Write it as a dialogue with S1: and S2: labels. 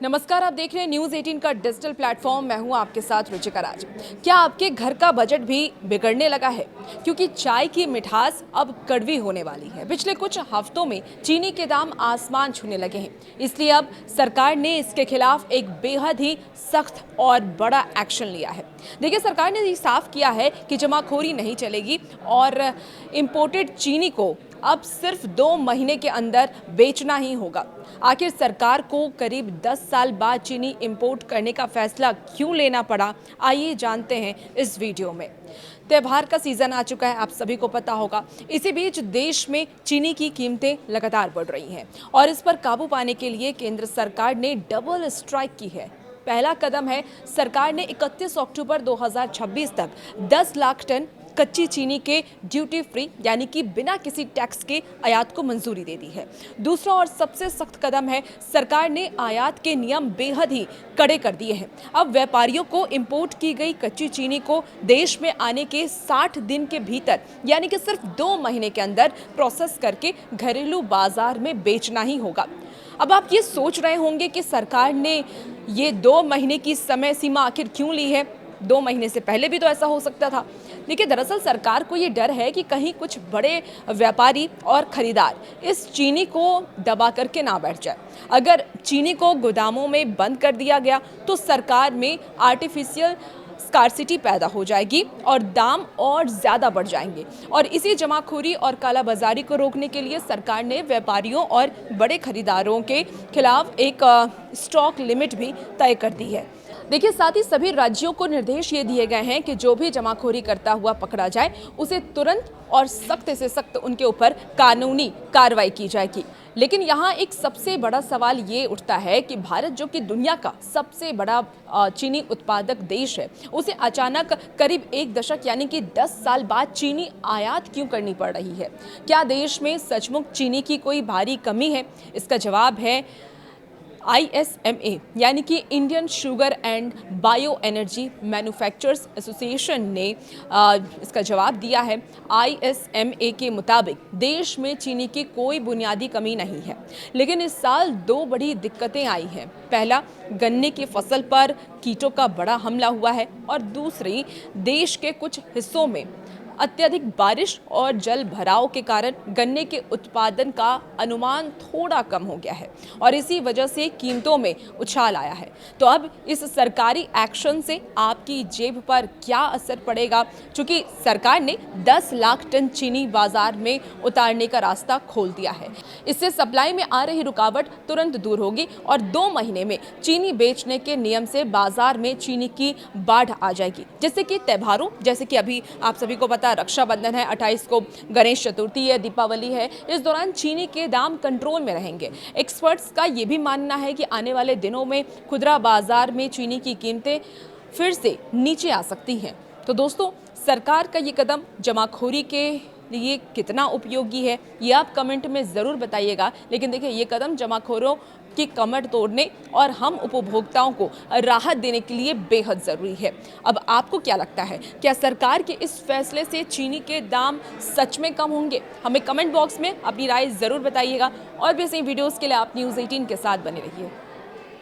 S1: नमस्कार, आप देख रहे हैं न्यूज़ 18 का डिजिटल प्लेटफॉर्म। मैं हूं आपके साथ रुचिका राज। क्या आपके घर का बजट भी बिगड़ने लगा है? क्योंकि चाय की मिठास अब कड़वी होने वाली है। पिछले कुछ हफ्तों में चीनी के दाम आसमान छूने लगे हैं, इसलिए अब सरकार ने इसके खिलाफ एक बेहद ही सख्त और बड़ा एक्शन लिया है। देखिए, सरकार ने ये साफ किया है कि जमाखोरी नहीं चलेगी और इम्पोर्टेड चीनी को अब सिर्फ 2 महीने के अंदर बेचना ही होगा। आखिर सरकार को करीब 10 साल बाद चीनी इंपोर्ट करने का फैसला क्यों लेना पड़ा, आइए जानते हैं इस वीडियो में। त्योहार का सीजन आ चुका है, आप सभी को पता होगा। इसी बीच देश में चीनी की कीमतें लगातार बढ़ रही हैं और इस पर काबू पाने के लिए केंद्र सरकार ने डबल स्ट्राइक की है। पहला कदम है, सरकार ने 31 अक्टूबर 2026 तक 10 लाख टन कच्ची चीनी के ड्यूटी फ्री यानी कि बिना किसी टैक्स के आयात को मंजूरी दे दी है। दूसरा और सबसे सख्त कदम है, सरकार ने आयात के नियम बेहद ही कड़े कर दिए हैं। अब व्यापारियों को इंपोर्ट की गई कच्ची चीनी को देश में आने के 60 दिन के भीतर यानी कि सिर्फ 2 महीने के अंदर प्रोसेस करके घरेलू बाजार में बेचना ही होगा। अब आप ये सोच रहे होंगे कि सरकार ने ये 2 महीने की समय सीमा आखिर क्यों ली है? 2 महीने से पहले भी तो ऐसा हो सकता था। देखिए, दरअसल सरकार को ये डर है कि कहीं कुछ बड़े व्यापारी और खरीदार इस चीनी को दबा करके ना बैठ जाए। अगर चीनी को गोदामों में बंद कर दिया गया तो सरकार में आर्टिफिशियल स्कार्सिटी पैदा हो जाएगी और दाम और ज़्यादा बढ़ जाएंगे। और इसी जमाखोरी और कालाबाजारी को रोकने के लिए सरकार ने व्यापारियों और बड़े खरीदारों के खिलाफ एक स्टॉक लिमिट भी तय कर दी है। देखिए, साथ ही सभी राज्यों को निर्देश ये दिए गए हैं कि जो भी जमाखोरी करता हुआ पकड़ा जाए उसे तुरंत और सख्त से सख्त उनके ऊपर कानूनी कार्रवाई की जाएगी। लेकिन यहाँ एक सबसे बड़ा सवाल ये उठता है कि भारत, जो कि दुनिया का सबसे बड़ा चीनी उत्पादक देश है, उसे अचानक करीब 1 दशक यानी कि 10 साल बाद चीनी आयात क्यों करनी पड़ रही है? क्या देश में सचमुच चीनी की कोई भारी कमी है? इसका जवाब है ISMA यानी कि Indian sugar and bio energy manufacturers association ने इसका जवाब दिया है। ISMA के मुताबिक देश में चीनी की कोई बुनियादी कमी नहीं है, लेकिन इस साल 2 बड़ी दिक्कतें आई हैं। पहला, गन्ने की फसल पर कीटों का बड़ा हमला हुआ है और दूसरी, देश के कुछ हिस्सों में अत्यधिक बारिश और जल भराव के कारण गन्ने के उत्पादन का अनुमान थोड़ा कम हो गया है और इसी वजह से कीमतों में उछाल आया है। तो अब इस सरकारी एक्शन से आपकी जेब पर क्या असर पड़ेगा? क्योंकि सरकार ने 10 लाख टन चीनी बाजार में उतारने का रास्ता खोल दिया है। इससे सप्लाई में आ रही रुकावट तुरंत दूर होगी और 2 महीने में चीनी बेचने के नियम से बाजार में चीनी की बाढ़ आ जाएगी। जैसे कि त्योहारों, जैसे कि अभी आप सभी को पता, रक्षाबंधन है, 28 को गणेश चतुर्थी है, दीपावली है, इस दौरान चीनी के दाम कंट्रोल में रहेंगे। एक्सपर्ट्स का ये भी मानना है कि आने वाले दिनों में खुदरा बाजार में चीनी की कीमतें फिर से नीचे आ सकती हैं। तो दोस्तों, सरकार का ये कदम जमाखोरी के लिए कितना उपयोगी है, ये आप कमेंट में ज़रूर बताइएगा। लेकिन देखिए, ये कदम जमाखोरों की कमर तोड़ने और हम उपभोक्ताओं को राहत देने के लिए बेहद ज़रूरी है। अब आपको क्या लगता है, क्या सरकार के इस फैसले से चीनी के दाम सच में कम होंगे? हमें कमेंट बॉक्स में अपनी राय ज़रूर बताइएगा और भी ऐसी वीडियोज़ के लिए आप न्यूज़ 18 के साथ बने रहिए।